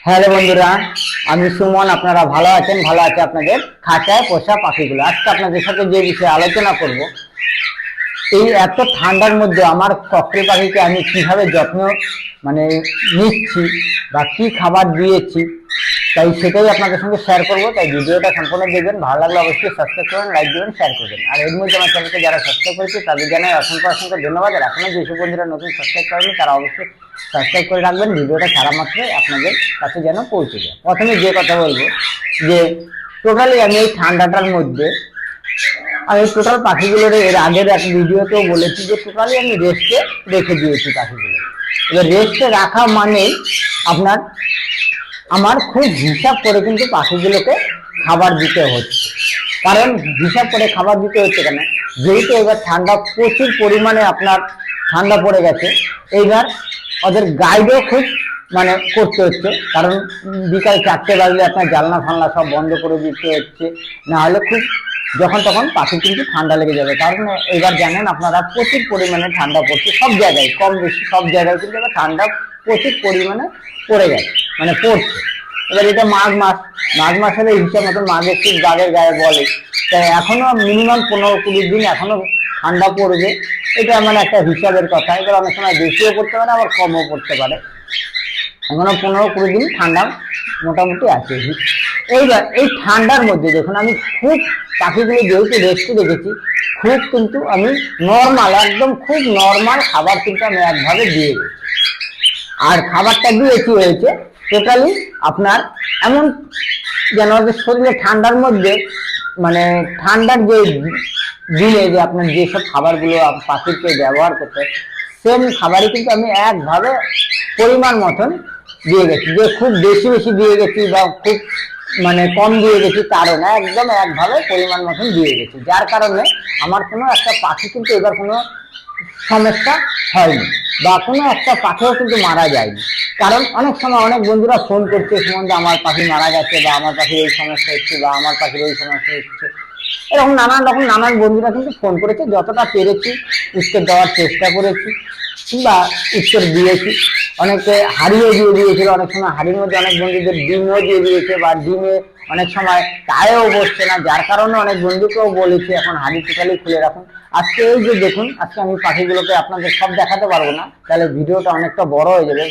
Hello বন্ধুরা, আমি সুমন। আপনারা ভালো আছেন? ভালো আছে আপনাদের খাঁচায় পোষা পাখিগুলো। আজকে আপনাদের সাথে যে বিষয়ে আলোচনা করব, এই এত ঠান্ডার মধ্যে আমার ককটেল পাখিকে আমি কিভাবে যত্ন নিচ্ছি বা কি খাবার দিয়েছি, তাই সেটাই আপনাদের সঙ্গে শেয়ার করব। তাই ভিডিওটা সম্পূর্ণ দেখবেন। ভালো লাগলে অবশ্যই সাবস্ক্রাইব করবেন, লাইক দেবেন, শেয়ার করবেন। আর এর মধ্যে আমার চ্যানেলকে যারা সাবস্ক্রাইব করেছে তাদের জানাই অসংখ্য অসংখ্য ধন্যবাদ। আর এখনো যেসব বন্ধুরা নতুন সাবস্ক্রাইব করেনি তারা অবশ্যই সাবস্ক্রাইব করে রাখবেন, ভিডিওটা ছাড়া মাত্রই আপনাদের কাছে যেন পৌঁছে যায়। প্রথমে যে কথা বলবো যে টোটালি আমি এই ঠান্ডাটার মধ্যে আমি টোটাল পাখিগুলোর এর আগের এক ভিডিওতেও বলেছি যে টোটালি আমি রেস্টে রেখে দিয়েছি পাখিগুলো। এবার রেস্টে রাখা মানে আপনার আমার খুব হিসাব করে কিন্তু পাখিগুলোকে খাবার দিতে হচ্ছে। কারণ হিসাব করে খাবার দিতে হচ্ছে কেন, যেহেতু এবার ঠান্ডা প্রচুর পরিমাণে আপনার ঠান্ডা পড়ে গেছে, এইবার ওদের গাইডও খুব করতে হচ্ছে। কারণ বিকাল 4টে বাজলে আপনার জানলা ফানলা সব বন্ধ করে দিতে হচ্ছে, না হলে খুব যখন তখন পাখি কিন্তু ঠান্ডা লেগে যাবে। কারণ এবার জানেন আপনারা প্রচুর পরিমাণে ঠান্ডা পড়ছে সব জায়গায়, কম বেশি সব জায়গায় কিন্তু এবার ঠান্ডা প্রচুর পরিমাণে পড়ে গেছে, পড়ছে। এবার এটা মাঘ মাসের হিসাব মতন মাঘের ঠিক দাগের গায়ে বলে, তাই এখনো মিনিমাম 15-20 দিন এখনো ঠান্ডা পড়বে। এটা একটা হিসাবের কথা। এবার অনেক সময় বেশিও পড়তে পারে, আবার কমও পড়তে পারে। এখনো 15-20 দিন ঠান্ডা মোটামুটি আছে। এইবার এই ঠান্ডার মধ্যে দেখুন আমি খুব পাখিগুলো যেহেতু রেস্টে রেখেছি, খুব কিন্তু আমি নর্মাল, একদম খুব নর্মাল খাবার কিন্তু আমি একভাবে দিয়ে দিয়েছি। আর খাবারটা দিয়েছি হয়েছে টোটালি আপনার এমন যেন ওদের শরীরে ঠান্ডার মধ্যে ঠান্ডার যে দিনে যে আপনার যেসব খাবারগুলো পাখিকে ব্যবহার করতে, সেম খাবারই কিন্তু আমি একভাবে পরিমাণ মতন দিয়ে গেছি। যে খুব বেশি বেশি দিয়ে গেছি বা খুব কম দিয়ে গেছি তারও না, একদম একভাবে পরিমাণ মতন দিয়ে গেছি। যার কারণে আমার কোনো একটা পাখি কিন্তু এবার কোনো সমস্যা হয়নি বা কোনো একটা পাখিও কিন্তু মারা যায়নি। কারণ অনেক সময় অনেক বন্ধুরা ফোন করছে সম্বন্ধে, আমার পাখি মারা গেছে বা আমার পাখির এই সমস্যা হচ্ছে বা আমার পাখির ওই সমস্যা হচ্ছে, এরকম নানান বন্ধুরা কিন্তু ফোন করেছে। যতটা পেরেছি উত্তর দেওয়ার চেষ্টা করেছি কিংবা উত্তর দিয়েছি। অনেকে হাড়িও দিয়ে দিয়েছিল, অনেক সময় হাড়ির মধ্যে অনেক বন্ধুদের ডিমও দিয়ে দিয়েছে বা ডিমে অনেক সময় গায়েও বসছে না, যার কারণে অনেক বন্ধুকেও বলেছি এখন হাড়ি টোটালি খুলে রাখুন। আজকে এই যে দেখুন, আজকে আমি পাখিগুলোকে আপনাদের সব দেখাতে পারবো না, তাহলে ভিডিওটা অনেকটা বড় হয়ে যাবে।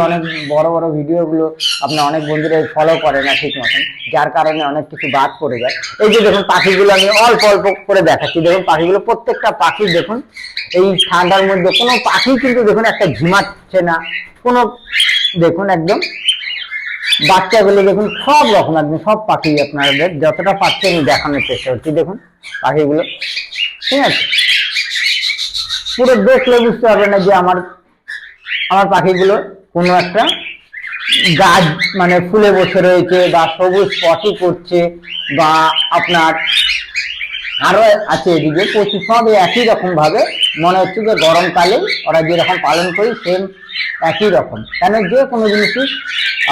অনেক বড় ভিডিওগুলো আপনার অনেক বন্ধুরা ফলো করে না ঠিক মতন, যার কারণে অনেক কিছু বাদ পড়ে যায়। এই যে দেখুন পাখিগুলো আমি অল্প অল্প করে দেখাচ্ছি। দেখুন পাখিগুলো, প্রত্যেকটা পাখি দেখুন এই ঠান্ডার মধ্যে কোনো পাখি কিন্তু দেখুন একটা ঝিমাচ্ছে না, কোনো দেখুন একদম বাচ্চাগুলো দেখুন সব রকম একদম সব পাখি আপনাদের যতটা পাচ্ছি আমি দেখানোর চেষ্টা করছি। দেখুন পাখিগুলো, ঠিক আছে, পুরো দেখলে বুঝতে পারবে না যে আমার পাখিগুলো কোনো একটা গাছ ফুলে বসে রয়েছে বা সবুজ পটি করছে বা আপনার আরো আছে এদিকে প্রচুর, সব একই রকম ভাবে মনে হচ্ছে যে গরমকালে ওরা যেরকম পালন করি সেম একই রকম। কেন যে কোনো জিনিসই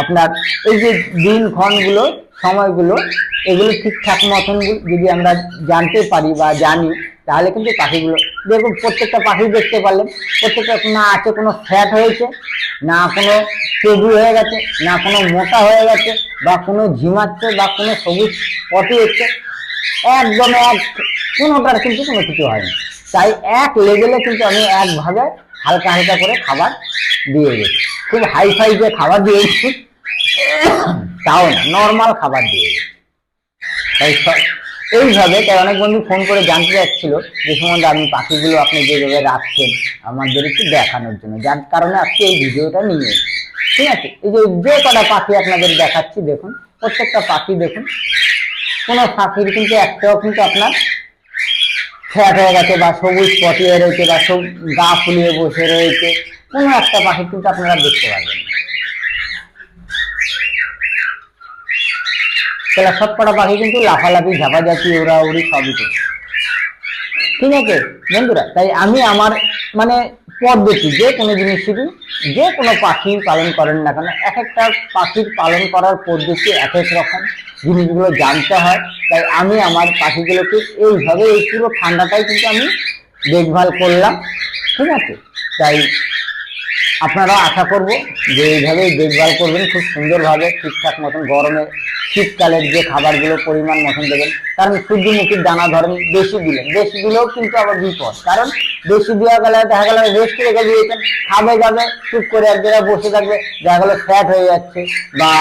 আপনার এই যে দিনক্ষণগুলো সময়গুলো এগুলো ঠিকঠাক মতন যদি আমরা জানতে পারি বা জানি, তাহলে কিন্তু পাখিগুলো দেখুন প্রত্যেকটা পাখি দেখতে পারলেন প্রত্যেকটা না আছে কোনো ফ্যাট হয়েছে, না কোনো চবু হয়ে গেছে, না কোনো মোটা হয়ে গেছে বা কোনো ঝিমাচ্ছে বা কোনো সবুজ পটি হচ্ছে, একদম কোনোটার কিন্তু কোনো কিছু হয়নি। তাই এক লেভেলে কিন্তু আমি একভাবে হালকা হালকা করে খাবার দিয়ে গেছি। খুব হাইফাই যে খাবার দিয়েছি তাও না, নর্মাল খাবার দিয়ে গেছি। তাই এইভাবে তাই অনেক বন্ধু ফোন করে জানতে চাচ্ছিল যে সম্বন্ধে আমি পাখিগুলো আপনি যেভাবে রাখছেন আমাদের একটু দেখানোর জন্য, যার কারণে আজকে এই ভিডিওটা নিয়ে এসেছি। ঠিক আছে, এই যে কটা পাখি আপনাদের দেখাচ্ছি দেখুন, প্রত্যেকটা পাখি দেখুন কোনো পাখির কিন্তু একটাও কিন্তু আপনার ফ্যাট হয়ে গেছে বা সবুজ পটিয়ে রয়েছে বা সব গা ফুলিয়ে বসে রয়েছে, কোনো একটা পাখি কিন্তু আপনারা দেখতে পারবেন। তাহলে সবকটা পাখি কিন্তু লাফালাফি ঝাপাঝাপি ওড়াউড়ি সবই করছে। ঠিক আছে বন্ধুরা, তাই আমি আমার পদ্ধতি যে কোনো জিনিসেরই যে কোনো পাখি পালন করেন না কেন, এক একটা পাখির পালন করার পদ্ধতি এক এক রকম, জিনিসগুলো জানতে হয়। তাই আমি আমার পাখিগুলোকে এইভাবে এই পুরো ঠান্ডাটাই কিন্তু আমি দেখভাল করলাম। ঠিক আছে, তাই আপনারা আশা করব যে এইভাবেই দেখভাল করবেন খুব সুন্দরভাবে, ঠিকঠাক মতন। গরমে শীতকালের যে খাবারগুলো পরিমাণ মতন দেবেন, কারণ সূর্যমুখীর দানা ধরেন বেশি দিলেন, বেশি দিলেও কিন্তু আবার বিপদ, কারণ বেশি দেওয়া গেলে দেখা গেল রেস্ট রেখে দিয়েছেন, খাবে যাবে চুপ করে এক জায়গায় বসে থাকবে, দেখা গেলো ফ্যাট হয়ে যাচ্ছে বা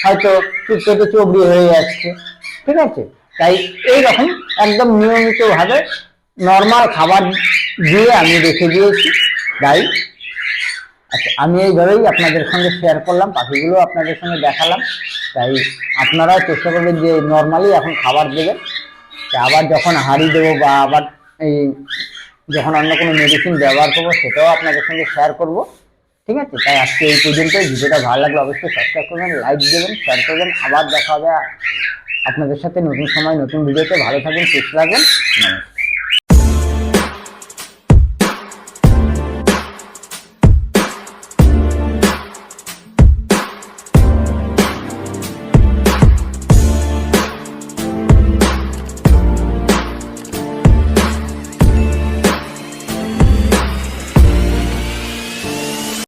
হয়তো চুপ থেকে চবড়ি হয়ে যাচ্ছে, ঠিক আছে? তাই এইরকম একদম নিয়মিতভাবে নর্মাল খাবার দিয়ে আমি রেখে দিয়েছি। তাই আচ্ছা, আমি এইভাবেই আপনাদের সঙ্গে শেয়ার করলাম, পাখিগুলো আপনাদের সঙ্গে দেখালাম। তাই আপনারাও চেষ্টা করবেন যে নর্মালি এখন খাবার দেবেন। আবার যখন হাঁড়ি দেবো বা আবার এই যখন অন্য কোনো মেডিসিন ব্যবহার করবো সেটাও আপনাদের সঙ্গে শেয়ার করব, ঠিক আছে? তাই আজকে এই পর্যন্তই। ভিডিওটা ভালো লাগলে অবশ্যই সাবস্ক্রাইব করবেন, লাইক দেবেন, শেয়ার করবেন। আবার দেখা হবে আপনাদের সাথে নতুন সময় নতুন ভিডিওতে। ভালো থাকবেন, সুস্থ থাকবেন, নমস্কার।